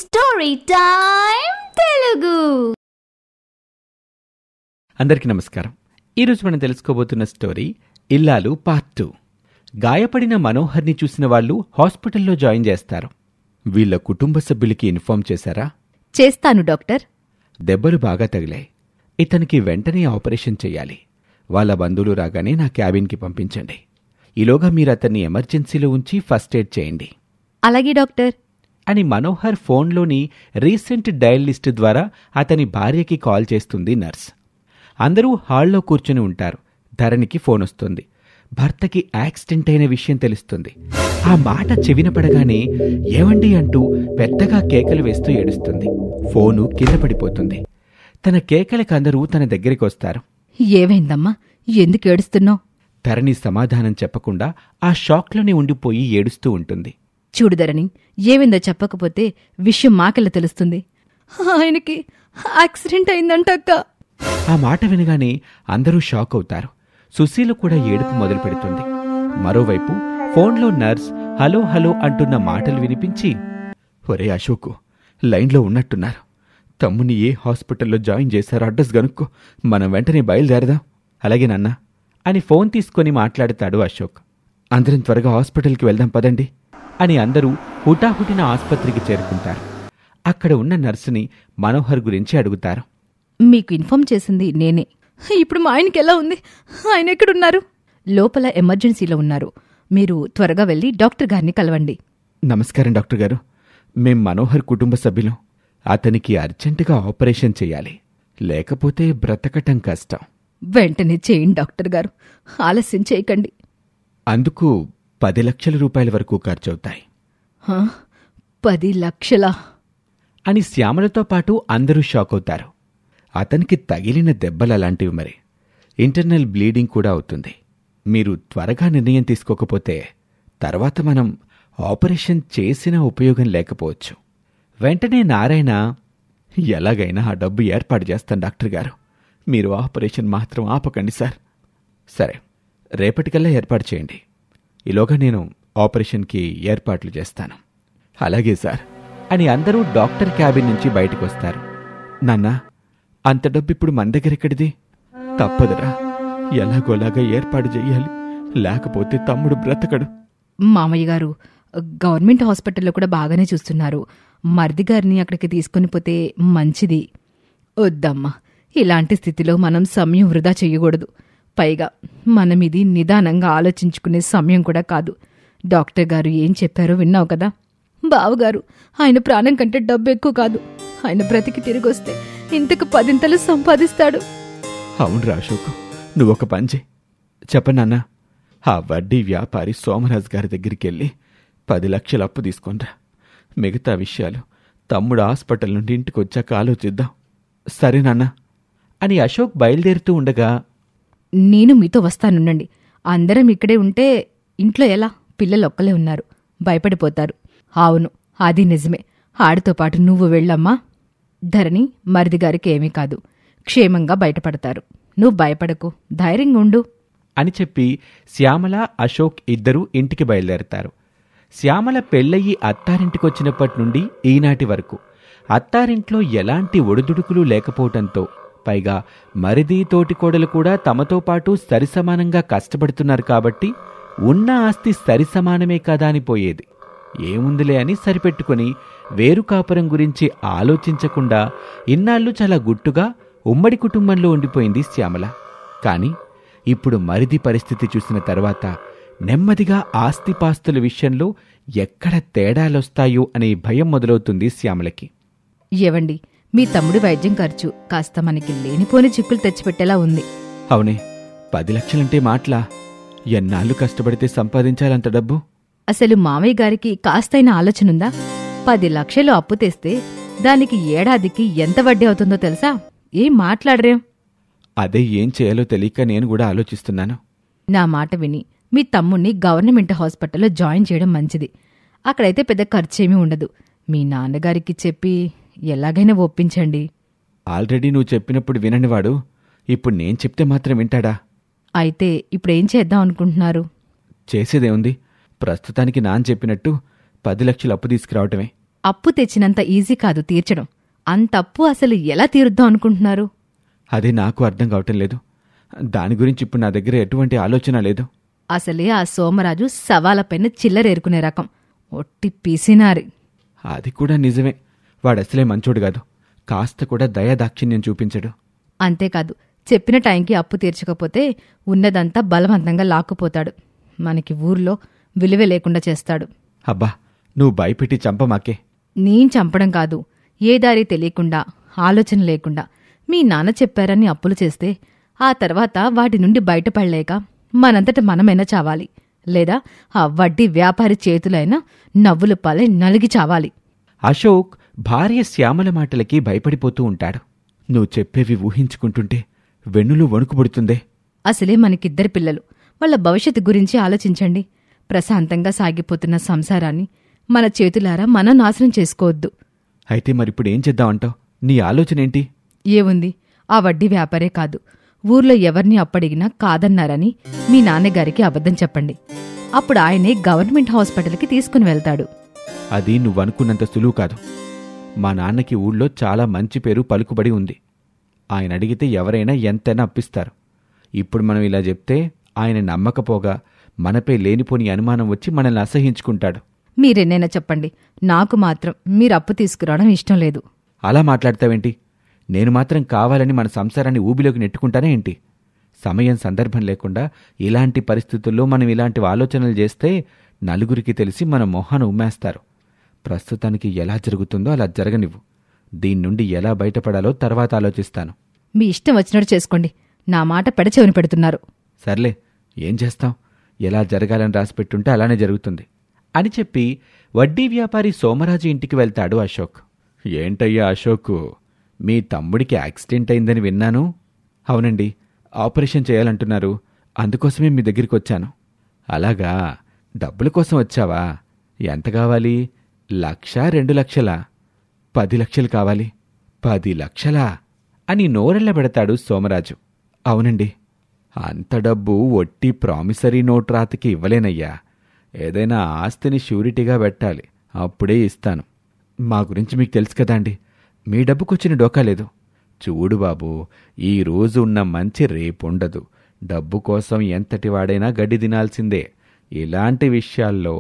Story time Telugu. అందరికీ నమస్కారం. ఈరోజు మనం తెలుసుకోబోతున్న స్టోరీ ఇల్లాలు పార్ట్ 2. గాయపడిన మనోహర్ని చూసిన వాళ్ళు హాస్పిటల్లో జాయిన్ చేస్తారు. వీళ్ళ కుటుంబ సభ్యులకి ఇన్ఫార్మ్ చేశారా? చేస్తాను డాక్టర్. దెబ్బలు బాగా తగిలాయి. ఇతనికి వెంటనే ఆపరేషన్ చెయ్యాలి. వాళ్ళ బంధువులు రాగానే నా క్యాబిన్కి పంపించండి. ఈలోగా మీరు అతన్ని ఎమర్జెన్సీలో ఉంచి ఫస్ట్ ఎయిడ్ చేయండి. అలాగే డాక్టర్ అని మనోహర్ ఫోన్లోని రీసెంట్ డయల్ లిస్టు ద్వారా అతని భార్యకి కాల్ చేస్తుంది నర్స్. అందరూ హాల్లో కూర్చుని ఉంటారు. ధరణికి ఫోన్ వస్తుంది. భర్తకి యాక్సిడెంట్ అయిన విషయం తెలుస్తుంది. ఆ మాట చెవిన పడగానే ఏవండి అంటూ పెద్దగా కేకలు వేస్తూ ఏడుస్తుంది. ఫోను కింద పడిపోతుంది. తన కేకలకి అందరూ తన దగ్గరికి వస్తారు. ఏమైందమ్మా, ఎందుకు ఏడుస్తున్నావు? ధరణి సమాధానం చెప్పకుండా ఆ షాక్లోనే ఉండిపోయి ఏడుస్తూ ఉంటుంది. చూడుదరని, ఏమైందో చెప్పకపోతే విషయం మాకెలా తెలుస్తుంది? ఆయనకి యాక్సిడెంట్ అయిందంటక్క. ఆ మాట వినగానే అందరూ షాక్ అవుతారు. సుశీల కూడా ఏడుపు మొదలు పెడుతుంది. మరోవైపు ఫోన్లో నర్స్ హలో హలో అంటున్న మాటలు వినిపించి, ఒరే అశోకు, లైన్లో ఉన్నట్టున్నారు. తమ్ముని ఏ హాస్పిటల్లో జాయిన్ చేశారో అడ్రస్ గనుక్కో, మనం వెంటనే బయలుదేరదాం. అలాగే నాన్న అని ఫోన్ తీసుకొని మాట్లాడతాడు అశోక్. అందరం త్వరగా హాస్పిటల్కి వెళ్దాం పదండి అని అందరూ హుటాహుటిన ఆస్పత్రికి చేరుకుంటారు. అక్కడ ఉన్న నర్సుని మనోహర్ గురించి అడుగుతారు. మీకు ఇన్ఫార్మ్ చేసింది నేనే. ఇప్పుడు మా ఆయనకి ఎలా ఉంది? ఆయన ఎక్కడున్నారు? లోపల ఎమర్జెన్సీలో ఉన్నారు. మీరు త్వరగా వెళ్ళి డాక్టర్ గారిని కలవండి. నమస్కారం డాక్టర్ గారు. మేం మనోహర్ కుటుంబ సభ్యులం. అతనికి అర్జెంటుగా ఆపరేషన్ చెయ్యాలి. లేకపోతే బ్రతకటం కష్టం. వెంటనే చేయండి డాక్టర్ గారు, ఆలస్యం చేయకండి. అందుకు 10 లక్షల రూపాయల వరకు ఖర్చవుతాయి. 10 లక్షలా? అని శ్యామలతో పాటు అందరూ షాక్ అవుతారు. అతనికి తగిలిన దెబ్బలలాంటివి మరి. ఇంటర్నల్ బ్లీడింగ్ కూడా అవుతుంది. మీరు త్వరగా నిర్ణయం తీసుకోకపోతే తర్వాత మనం ఆపరేషన్ చేసినా ఉపయోగం లేకపోవచ్చు. వెంటనే నారాయణ, ఎలాగైనా ఆ డబ్బు ఏర్పాటు చేస్తాను డాక్టర్ గారు. మీరు ఆపరేషన్ మాత్రం ఆపకండి సార్. సరే, రేపటికల్లా ఏర్పాటు చేయండి. ఈలోగా నేను ఆపరేషన్కి ఏర్పాట్లు చేస్తాను. అలాగే సార్ అని అందరూ డాక్టర్ క్యాబిన్ నుంచి బయటకొస్తారు. నాన్నా, అంత డబ్బు ఇప్పుడు మన దగ్గరెక్కడిది? తప్పదురా, ఎలాగోలాగా ఏర్పాటు చెయ్యాలి. లేకపోతే తమ్ముడు బ్రతకడు. మామయ్య గారు గవర్నమెంట్ హాస్పిటల్లో కూడా బాగానే చూస్తున్నారు. మరిది గారిని అక్కడికి తీసుకుని పోతే మంచిది. వద్దమ్మా, ఇలాంటి స్థితిలో మనం సమయం వృధా చెయ్యకూడదు. పైగా మనం ఇది నిదానంగా ఆలోచించుకునే సమయం కూడా కాదు. డాక్టర్ గారు ఏం చెప్పారో విన్నావు కదా? బావగారు, ఆయన ప్రాణం కంటే డబ్బు ఎక్కువ కాదు. ఆయన బ్రతికి తిరిగొస్తే ఇంతకు 10 సంపాదిస్తాడు. అవునురా అశోక్, నువ్వొక పని చెయ్యి. చెప్పనన్నా, ఆ వడ్డీ వ్యాపారి సోమరాజు గారి దగ్గరికెళ్ళి 10 లక్షల అప్పు తీసుకొనిరా. మిగతా విషయాలు తమ్ముడు హాస్పిటల్ నుండి ఇంటికొచ్చాక ఆలోచిద్దాం. సరేనన్నా అని అశోక్ బయలుదేరుతూ ఉండగా, నేను మీతో వస్తానుండండి. అందరం ఇక్కడే ఉంటే ఇంట్లో ఎలా? పిల్లలొక్కలే ఉన్నారు, భయపడిపోతారు. అవును, అది నిజమే. ఆడితో పాటు నువ్వు వెళ్ళమ్మా. ధరణి, మరిదిగారికి ఏమీ కాదు, క్షేమంగా బయటపడతారు. నువ్వు భయపడకు, ధైర్యంగా ఉండు అని చెప్పి శ్యామల, అశోక్ ఇద్దరూ ఇంటికి బయలుదేరతారు. శ్యామల పెళ్ళయి అత్తారింటికొచ్చినప్పటి నుండి ఈనాటి వరకు అత్తారింట్లో ఎలాంటి ఒడిదుడుకులు లేకపోవటంతో, పైగా మరిది తోటికోడలు కూడా తమతో పాటు సరిసమానంగా కష్టపడుతున్నారు కాబట్టి ఉన్న ఆస్తి సరిసమానమే కదా అని పోయేది. ఏముందిలే అని సరిపెట్టుకుని వేరు కాపురం గురించి ఆలోచించకుండా ఇన్నాళ్ళు చాలా గుట్టుగా ఉమ్మడి కుటుంబంలో ఉండిపోయింది శ్యామల. కాని ఇప్పుడు మరిది పరిస్థితి చూసిన తర్వాత నెమ్మదిగా ఆస్తిపాస్తుల విషయంలో ఎక్కడ తేడాలొస్తాయో అనే భయం మొదలవుతుంది శ్యామలకి. ఏవండి, మీ తమ్ముడి వైద్యం ఖర్చు కాస్త మనకి లేనిపోని చిక్కులు తెచ్చిపెట్టేలా ఉంది. అవునే, 10 లక్షలంటే మాటలా? ఎన్నాళ్ళు కష్టపడితే సంపాదించాలంత డబ్బు? అసలు మామయ్య గారికి కాస్తైన ఆలోచనుందా? 10 లక్షలు అప్పు తెస్తే దానికి ఏడాదికి ఎంత వడ్డీ అవుతుందో తెలుసా? ఏం మాట్లాడరేం? అదే ఏం చేయాలో తెలియక నేను కూడా ఆలోచిస్తున్నాను. నా మాట విని మీ తమ్ముణ్ణి గవర్నమెంట్ హాస్పిటల్లో జాయిన్ చేయడం మంచిది. అక్కడైతే పెద్ద ఖర్చేమీ ఉండదు. మీ నాన్నగారికి చెప్పి ఎలాగైనా ఒప్పించండి. ఆల్రెడీ నువ్వు చెప్పినప్పుడు విననివాడు ఇప్పుడు నేను చెప్తే మాత్రం వింటాడా? అయితే ఇప్పుడేం చేద్దాం అనుకుంటున్నారు? చేసేదేముంది, ప్రస్తుతానికి నాన్న చెప్పినట్టు 10 లక్షలు అప్పు తీసుకురావటమే. అప్పు తెచ్చినంత ఈజీ కాదు తీర్చడం. అంత అప్పు అసలు ఎలా తీరుద్దాం అనుకుంటున్నారు? అదే నాకు అర్థం కావటం లేదు. దాని గురించి ఇప్పుడు నా దగ్గర ఎటువంటి ఆలోచన లేదు. అసలే ఆ సోమరాజు సవాలపైన చిల్లరేరుకునే రకం. ఒట్టి పీసినారి. అది కూడా నిజమే. వాడసలే మంచోడు కాదు. కాస్త కూడా దయాదాక్షిణ్యం చూపించడు. అంతేకాదు, చెప్పిన టైంకి అప్పు తీర్చకపోతే ఉన్నదంతా బలవంతంగా లాక్కుపోతాడు. మనకి ఊర్లో విలువ లేకుండా చేస్తాడు. అబ్బా, నువ్వు భయపెట్టి చంపమాకే. నేను చంపడం కాదు, ఏ దారి తెలియకుండా, ఆలోచన లేకుండా మీ నాన్న చెప్పారని అప్పులు చేస్తే ఆ తర్వాత వాటి నుండి బయటపడలేక మనంతట మనమైనా చావాలి, లేదా ఆ వడ్డీ వ్యాపారి చేతులైనా నవ్వుల పాలై నలిగి చావాలి. అశోక్ భార్య శ్యామల మాటలకి భయపడిపోతూ ఉంటాడు. నువ్వు చెప్పేవి ఊహించుకుంటుంటే వెన్నులు వణుకుపుడుతుందే. అసలే మనకిద్దరు పిల్లలు. వాళ్ళ భవిష్యత్తు గురించి ఆలోచించండి. ప్రశాంతంగా సాగిపోతున్న సంసారాన్ని మన చేతులారా మనం నాశనం చేసుకోవద్దు. అయితే మరిప్పుడేం చేద్దామంటావు? నీ ఆలోచనేంటి? ఏముంది, ఆ వడ్డీ వ్యాపారే కాదు, ఊర్లో ఎవరిని అప్పడిగినా కాదన్నారని మీ నాన్నగారికి అబద్ధం చెప్పండి. అప్పుడు ఆయనే గవర్నమెంట్ హాస్పిటల్కి తీసుకుని వెళ్తాడు. అది నువ్వనుకున్నంత సులువు కాదు. మా నాన్నకి ఊళ్ళో చాలా మంచి పేరు పలుకుబడి ఉంది. ఆయన అడిగితే ఎవరైనా ఎంతైనా అప్పిస్తారు. ఇప్పుడు మనం ఇలా చెప్తే ఆయన నమ్మకపోగా మనపై లేనిపోని అనుమానం వచ్చి మనల్ని అసహించుకుంటాడు. మీరెన్నైనా చెప్పండి, నాకు మాత్రం మీరు అప్పు తీసుకురావడం ఇష్టం లేదు. అలా మాట్లాడతావేంటి? నేను మాత్రం కావాలని మన సంసారాన్ని ఊబిలోకి నెట్టుకుంటానే ఏంటి? సమయం సందర్భం లేకుండా ఇలాంటి పరిస్థితుల్లో మనం ఇలాంటి ఆలోచనలు చేస్తే నలుగురికి తెలిసి మన మొహాన ఉమ్మేస్తారు. ప్రస్తుతానికి ఎలా జరుగుతుందో అలా జరగనివ్వు. దీని నుండి ఎలా బయటపడాలో తర్వాత ఆలోచిస్తాను. మీ ఇష్టం వచ్చినట్టు చేసుకోండి. నా మాట పెడచెవిని పెడుతున్నారు. సర్లే, ఏం చేస్తాం? ఎలా జరగాలని రాసిపెట్టుంటే అలానే జరుగుతుంది అని చెప్పి వడ్డీ వ్యాపారి సోమరాజు ఇంటికి వెళ్తాడు అశోక్. ఏంటయ్యా అశోక్, మీ తమ్ముడికి యాక్సిడెంట్ అయిందని విన్నాను. అవునండి, ఆపరేషన్ చేయాలంటున్నారు. అందుకోసమే మీ దగ్గరికి వచ్చాను. అలాగా, డబ్బుల కోసం వచ్చావా? ఎంత కావాలి? 1,00,000, 2,00,000? 10 లక్షలు కావాలి. 10 లక్షలా అని నోరెళ్లబెడతాడు సోమరాజు. అవునండి, అంత డబ్బు ఒట్టి ప్రామిసరీ నోట్ రాతకి ఇవ్వలేనయ్యా. ఏదైనా ఆస్తిని షూరిటీగా పెట్టాలి, అప్పుడే ఇస్తాను. మా గురించి మీకు తెలుసు కదండి, మీ డబ్బుకొచ్చిన డోకా లేదు. చూడు బాబూ, ఈ రోజు ఉన్న మంచి రేపుండదు. డబ్బు కోసం ఎంతటి వాడైనా గడ్డి తినాల్సిందే. ఇలాంటి విషయాల్లో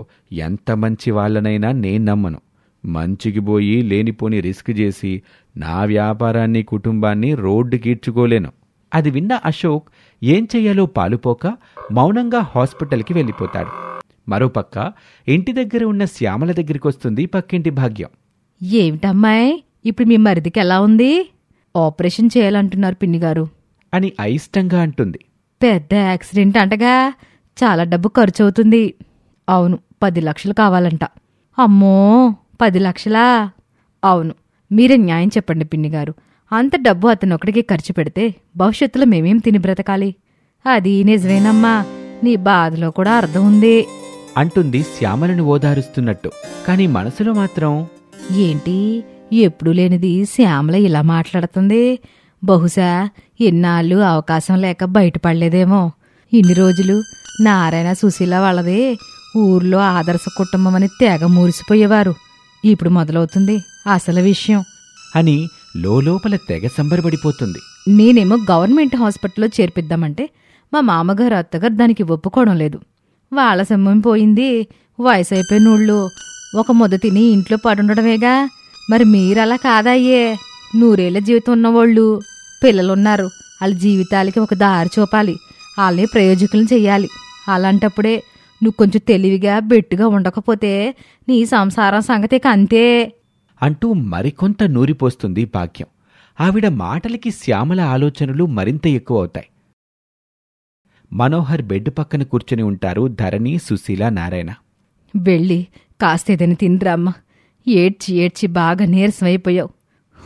ఎంత మంచి వాళ్ళనైనా నేను నమ్మను. మంచికి పోయి లేనిపోని రిస్క్ చేసి నా వ్యాపారాన్ని, కుటుంబాన్ని రోడ్డుకీడ్చుకోలేను. అది విన్న అశోక్ ఏం చెయ్యాలో పాలుపోక మౌనంగా హాస్పిటల్కి వెళ్ళిపోతాడు. మరోపక్క ఇంటి దగ్గర ఉన్న శ్యామల దగ్గరికొస్తుంది పక్కింటి భాగ్యం. ఏమిటమ్మాయి, ఇప్పుడు మీ మరిదికి ఎలా ఉంది? ఆపరేషన్ చేయాలంటున్నారు పిన్నిగారు అని అయిష్టంగా అంటుంది. పెద్ద యాక్సిడెంట్ అంటగా, చాలా డబ్బు ఖర్చవుతుంది. అవును, 10 లక్షలు కావాలంట. అమ్మో, 10 లక్షలా? అవును, మీరే న్యాయం చెప్పండి పిన్నిగారు. అంత డబ్బు అతనొక్కడికి ఖర్చు పెడితే భవిష్యత్తులో మేమేం తిని బ్రతకాలి? అది నిజమేనమ్మా, నీ బాధలో కూడా అర్థం ఉంది అంటుంది శ్యామలను ఓదారుస్తున్నట్టు. కాని మనసులో మాత్రం, ఏంటి ఎప్పుడూ లేనిది శ్యామల ఇలా మాట్లాడుతుంది? బహుశా ఎన్నాళ్ళు అవకాశం లేక బయటపడలేదేమో. ఇన్ని రోజులు నారాయణ సుశీల వాళ్ళదే ఊర్లో ఆదర్శ కుటుంబం అని తెగ మురిసిపోయేవారు. ఇప్పుడు మొదలవుతుంది అసలు విషయం అని లోపల తెగ సంబరపడిపోతుంది. నేనేమో గవర్నమెంట్ హాస్పిటల్లో చేర్పిద్దామంటే మా మామగారు అత్తగారు దానికి ఒప్పుకోవడం లేదు. వాళ్ళ సొమ్మం పోయింది, వయసు అయిపోయినోళ్ళు ఒక ముద్ద తిని ఇంట్లో పడుండడమేగా. మరి మీరలా కాదయ్యే, 100 ఏళ్ల జీవితం ఉన్నవాళ్ళు, పిల్లలున్నారు. వాళ్ళ జీవితాలకి ఒక దారి చూపాలి, వాళ్ళని ప్రయోజకులను చెయ్యాలి. అలాంటప్పుడే నువ్వు కొంచెం తెలివిగా బెట్టుగా ఉండకపోతే నీ సంసారం సంగతి అంతే అంటూ మరికొంత నూరిపోస్తుంది భాగ్యం. ఆవిడ మాటలకి శ్యామల ఆలోచనలు మరింత ఎక్కువ అవుతాయి. మనోహర్ బెడ్ పక్కన కూర్చుని ఉంటారు ధరణి, సుశీల, నారాయణ. వెళ్ళి కాస్తేదని తిండ్రమ్మా. ఏడ్చి ఏడ్చి బాగా నీరసమైపోయావు.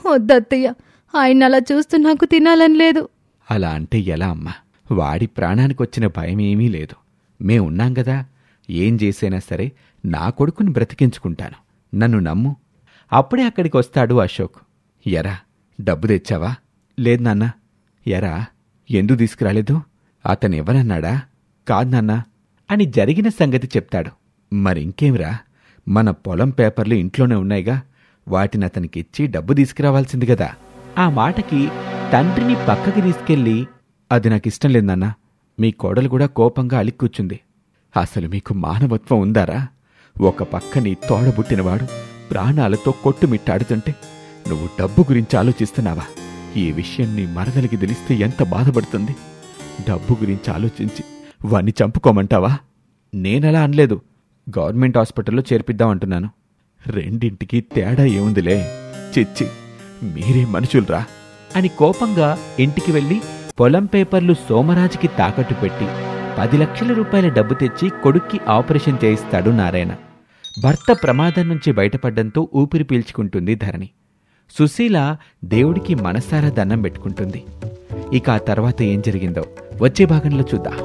వద్దత్తయ్య, ఆయన అలా చూస్తూ నాకు తినాలని లేదు. అలా అంటే ఎలా అమ్మా? వాడి ప్రాణానికొచ్చిన భయమేమీ లేదు. మేమున్నాం గదా. ఏం చేసైనా సరే నా కొడుకుని బ్రతికించుకుంటాను, నన్ను నమ్ము. అప్పుడే అక్కడికి వస్తాడు అశోక్. ఎరా, డబ్బు తెచ్చావా? లేదు నాన్న. ఎరా, ఎందుకు తీసుకురాలేదు? అతనెవరన్నాడా? కాదు నాన్నా అని జరిగిన సంగతి చెప్తాడు. మరింకేమిరా, మన పొలం పేపర్లు ఇంట్లోనే ఉన్నాయిగా, వాటిని అతనికిచ్చి డబ్బు తీసుకురావాల్సింది కదా. ఆ మాటకి తండ్రిని పక్కకి తీసుకెళ్ళి, అది నాకిష్టం లేదు నాన్నా. మీ కోడలు కూడా కోపంగా అలిక్కూర్చుంది. అసలు మీకు మానవత్వం ఉందారా? ఒక పక్క నీ తోడబుట్టినవాడు ప్రాణాలతో కొట్టుమిట్టాడుతుంటే నువ్వు డబ్బు గురించి ఆలోచిస్తున్నావా? ఈ విషయం నీ మరదలికి తెలిస్తే ఎంత బాధపడుతుంది? డబ్బు గురించి ఆలోచించి వాణ్ణి చంపుకోమంటావా? నేనలా అనలేదు. గవర్నమెంట్ హాస్పిటల్లో చేర్పిద్దామంటున్నాను. రెండింటికి తేడా ఏముందిలే. చిచ్చి, మీరే మనుషుల్రా అని కోపంగా ఇంటికి వెళ్లి పొలం పేపర్లు సోమరాజుకి తాకట్టు పెట్టి 10 లక్షల రూపాయల డబ్బు తెచ్చి కొడుక్కి ఆపరేషన్ చేయిస్తాడు నారాయణ. భర్త ప్రమాదం నుంచి బయటపడ్డంతో ఊపిరి పీల్చుకుంటుంది ధరణి. సుశీల దేవుడికి మనసారా దండం పెట్టుకుంటుంది. ఇక ఆ తర్వాత ఏం జరిగిందో వచ్చే భాగంలో చూద్దాం.